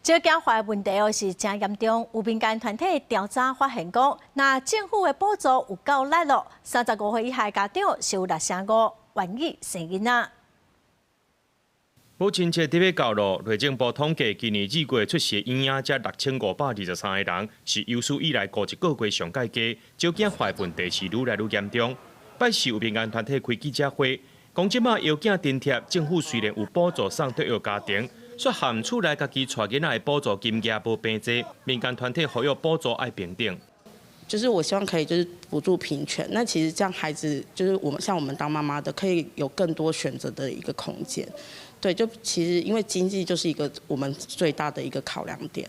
这件坏问题是真严重，有民间团体调查发现讲，那政府的补助有够力咯，35岁以下家长是有6.5愿意生囡仔。母亲节特别教路，内政部统计，今年2月出世的婴仔才6523个人，是有史以来过一个月上介低。照囝坏问题是愈来愈严重。拜四有民间团体开记者会，讲即马摇囝津贴，政府虽然有补助送退休家庭。 说含厝内家己带囡仔的补助金额无平济，民间团体呼吁补助爱平等。就是我希望可以就是补助平权，那其实这样孩子就是像我们当妈妈的，可以有更多选择的一个空间。对，就其实因为经济就是一个我们最大的一个考量点。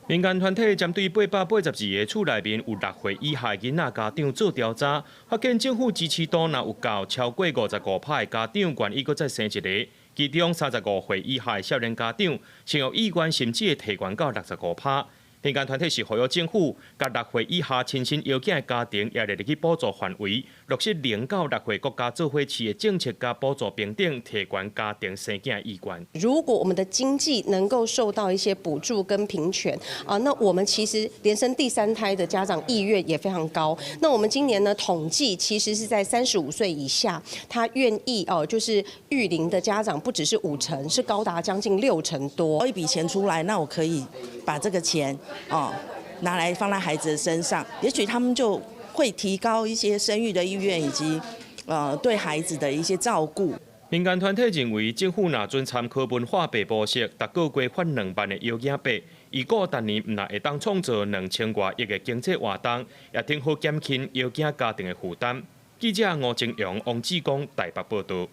民间团体针对882个厝内面有6岁以下囡仔家长做调查，发现政府支持度若有够超过55%的家长愿意搁再生一个。 其中35岁以下的少年家长，生育意愿甚至会提悬到65%。民间团体是呼吁政府，甲6岁以下亲生摇囝的家庭也列入去补助范围，落实0到6岁国家做伙市的政策甲补助平等，提悬家庭生囝的意愿。如果我们的经济能够受到一些补助跟平权那我们其实连生第3胎的家长意愿也非常高。那我们今年呢统计，其实是在35岁以下，他愿意就是育龄的家长不只是50%，是高达将近60%多。一笔钱出来，那我可以把这个钱拿来放在孩子的身上，也许他们就会提高一些生育的意愿，以及对孩子的一些照顾。民间团体认为，政府若准参考文化部模式，逐个月发2万的摇囝币，如果逐年毋会当创造2000多亿的经济活动，也挺好减轻摇囝家庭的负担。记者吴正阳、王志光台北报道。